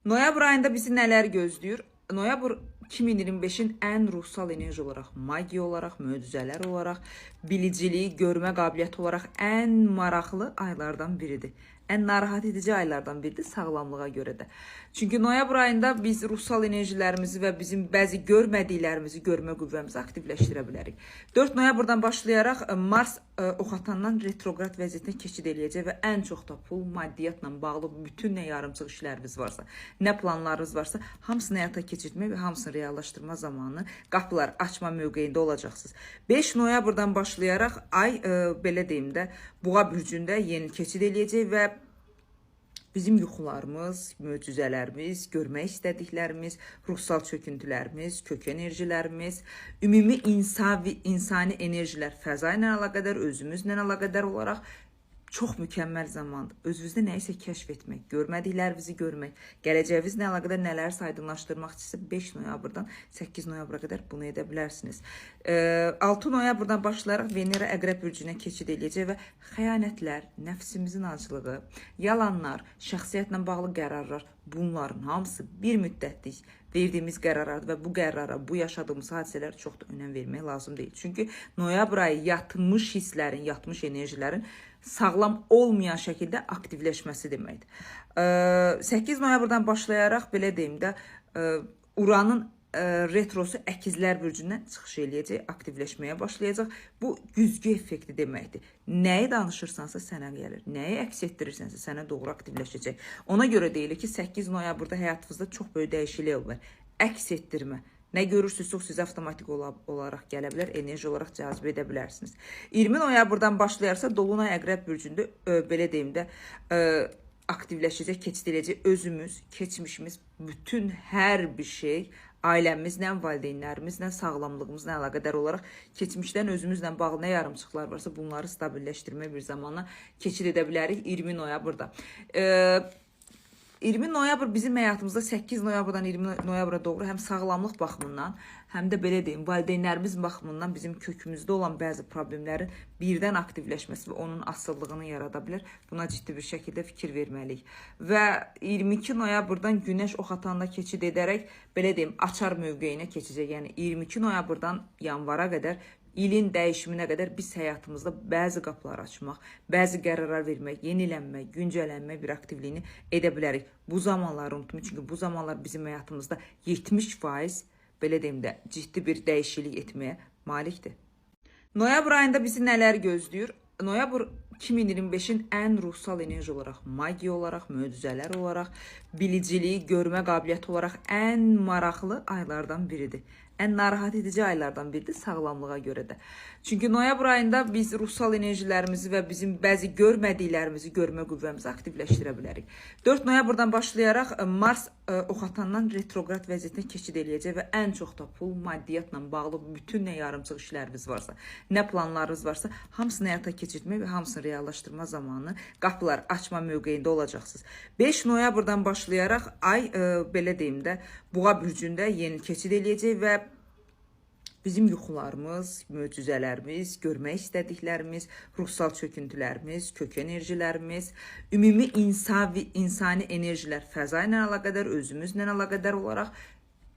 Noyabr ayında bizi neler gözləyir? Noyabr 2025-in ən ruhsal enerji olaraq, magiya olaraq, möcüzələr olaraq, biliciliyi, görmə qabiliyyəti olaraq ən maraqlı aylardan biridir. Ən narahat edici aylardan biridir sağlamlığa görə də. Çünki noyabr ayında biz ruhsal enerjilərimizi və bizim bəzi görmədiklərimizi görmə qüvvəmizi aktivləşdirə bilərik. 4 noyabrdan başlayaraq Mars oxatandan retrograd vəziyyətinə keçid eləyəcək və ən çox da pul, maddiyyatla bağlı bütün nə yarımçıq işləriniz varsa, nə planlarınız varsa, hamısını həyata keçirmək və hamısını reallaşdırma zamanı qapılar açma mövqeyində olacaqsınız. 5 noyabrdan başlayaraq ay belə deyim də Boğa bürcündə yeni keçid eləyəcək və bizim yuxularımız, möcüzələrimiz, görmək istədiklərimiz, ruhsal çöküntülərimiz, kök enerjilərimiz, ümumi insani enerjilər fəza ilə əlaqədar, özümüzlə əlaqədar olaraq çox mükəmməl zamandır. Özünüzdə nəyisə kəşf etmək, görmədiklərinizi görmək, gələcəyinizlə əlaqədar nələrsə aydınlaşdırmaq istəsə 5 noyabrdan 8 noyabra qədər bunu edə bilərsiniz. 6 noyabrdan başlayaraq Venera Əqrəb bürcünə keçid eləyəcək və xəyanətlər, nəfsimizin acılığı, yalanlar, şəxsiyyətlə bağlı qərarlar, bunların hamısı bir müddətlik verdiyimiz qərarlardır və bu qərara, bu yaşadığımız hadisələr çox da önəm vermək lazım deyil. Çünki noyabr ayı yatmış hisslərin, yatmış enerjilərin sağlam olmayan şəkildə aktivləşməsi deməkdir. 8 noyabrdan başlayaraq belə deyim də Uranın retrosu əkizlər bürcündən çıxış eləyəcək, aktivləşməyə başlayacaq. Bu güzgü effekti deməkdir. Nəyi danışırsansa sənə gəlir, nəyi əks etdirirsənsə sənə doğru aktivləşəcək. Ona görə deyilir ki, 8 noyabrda həyatınızda çox böyük dəyişiklik olur. Əks etdirmə. Nə görürsünüzsə o sizə avtomatik olaraq gələ bilər, enerji olaraq cazibə edə bilərsiniz. 20 noyabrdan başlayarsa Dolunay Əqrəb bürcündə belə deyim də aktivləşəcək, keçid edəcək özümüz, keçmişimiz, bütün hər bir şey ailəmizlə, valideynlərimizlə, sağlamlığımızla əlaqədar olaraq keçmişdən özümüzlə bağlı nə yarımçıqlar varsa bunları stabilləşdirmə bir zamana keçid edə bilərik 20 noyabrda. 20 noyabr bizim həyatımızda 8 noyabrdan 20 noyabra doğru həm sağlamlıq baxımından, həm də belə deyim, valideynlərimiz baxımından bizim kökümüzdə olan bəzi problemlərin birdən aktivləşməsi və onun asıllığını yarada bilər. Buna ciddi bir şəkildə fikir verməliyik. Və 22 noyabrdan Günəş oxatanda keçid edərək, belə deyim, açar mövqeyinə keçəcək. Yəni 22 noyabrdan yanvara qədər İlin dəyişiminə qədər biz həyatımızda bəzi qapılar açmaq, bəzi qərarlar vermək, yenilənmək, güncələnmək bir aktivliyini edə bilərik. Bu zamanları unutmayın, çünki bu zamanlar bizim həyatımızda 70% belə deyim də ciddi bir dəyişiklik etməyə malikdir. Noyabr ayında bizi nələr gözləyir? Noyabr 2025-in ən ruhsal enerji olaraq, magiya olaraq, möcüzələr olaraq, biliciliyi, görmə qabiliyyəti olaraq ən maraqlı aylardan biridir. Ən narahat edici aylardan biridir sağlamlığa görə də. Çünki noyabr ayında biz ruhsal enerjilərimizi və bizim bəzi görmədiklərimizi görmə qüvvəmizi aktivləşdirə bilərik. 4 noyabrdan başlayaraq Mars oxatandan retrograd vəziyyətinə keçid eləyəcək və ən çox da pul, maddiyyatla bağlı bütün nə yarımçıq işləriniz varsa, nə planlarınız varsa, hamısını həyata keçirmək və hamısını reallaşdırma zamanı qapılar açma mövqeyində olacaqsınız. 5 noyabrdan başlayaraq ay belə deyim də Boğa bürcündə yeni keçid eləyəcək və bizim yuxularımız, möcüzələrimiz, görmək istədiklərimiz, ruhsal çöküntülərimiz, kök enerjilərimiz, ümumi insani enerjilər fəza ilə əlaqədar, özümüzlə əlaqədar olaraq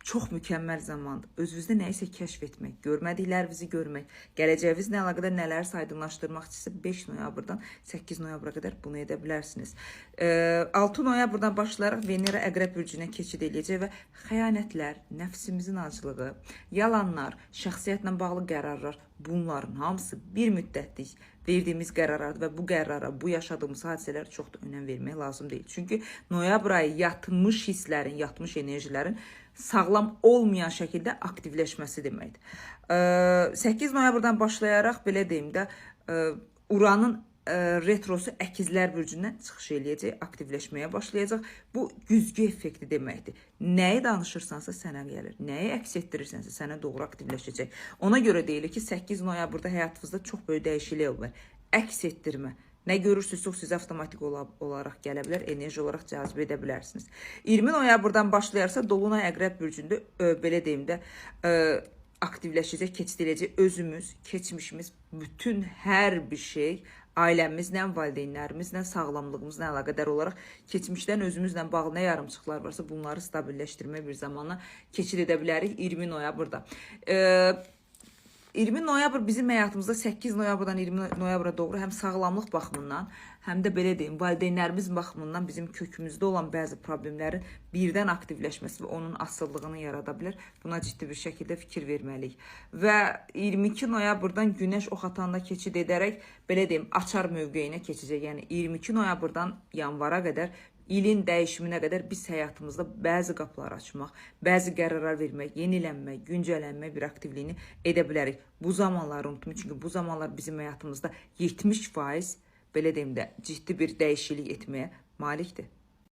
çox mükəmməl zamandır. Özünüzdə nəyisə kəşf etmək, görmədiklərinizi görmək, gələcəyinizlə əlaqədar nələrsə aydınlaşdırmaq istəsə 5 noyabrdan 8 noyabra qədər bunu edə bilərsiniz. 6 noyabrdan başlayaraq Venera Əqrəb bürcünə keçid eləyəcək və xəyanətlər, nəfsimizin acılığı, yalanlar, şəxsiyyətlə bağlı qərarlar, bunların hamısı bir müddətlik verdiyimiz qərarlardır və bu qərara, bu yaşadığımız hadisələr çox da önəm vermək lazım deyil. Çünki noyabr ayı yatmış hisslərin, yatmış enerjilərin sağlam olmayan şəkildə aktivləşməsi deməkdir. 8 noyabrdan başlayaraq belə deyim də Uranın retrosu əkizlər bürcündən çıxış eləyəcək, aktivləşməyə başlayacaq. Bu güzgü effekti deməkdir. Nəyi danışırsansa sənə gəlir, nəyi əks etdirirsənsə sənə doğru aktivləşəcək. Ona görə deyilir ki, 8 noyabrda həyatınızda çox böyük dəyişiklik olur. Əks etdirmə. Nə görürsünüzsə o sizə avtomatik olaraq gələ bilər, enerji olaraq cazibə edə bilərsiniz. 20 noyabrdan başlayarsa Dolunay Əqrəb bürcündə belə deyim də aktivləşəcək, keçid edəcək özümüz, keçmişimiz, bütün hər bir şey ailəmizlə, valideynlərimizlə, sağlamlığımızla əlaqədar olaraq keçmişdən özümüzlə bağlı nə yarımçıqlar varsa bunları stabilləşdirmək bir zamanla keçid edə bilərik 20 noyabrda. 20 noyabr bizim həyatımızda 8 noyabrdan 20 noyabra doğru həm sağlamlıq baxımından, həm də belə deyim, valideynlərimiz baxımından bizim kökümüzdə olan bəzi problemlərin birdən aktivləşməsi və onun asıllığını yarada bilər. Buna ciddi bir şəkildə fikir verməliyik. Və 22 noyabrdan Günəş ox atanda keçid edərək, belə deyim, açar mövqeyinə keçəcək. Yəni 22 noyabrdan yanvara qədər ilin dəyişiminə qədər biz həyatımızda bəzi qapılar açmaq, bəzi qərarlar vermək, yenilənmək, güncələnmək bir aktivliyini edə bilərik. Bu zamanları unutmayın, çünki bu zamanlar bizim həyatımızda 70% belə deyim də ciddi bir dəyişiklik etməyə malikdir.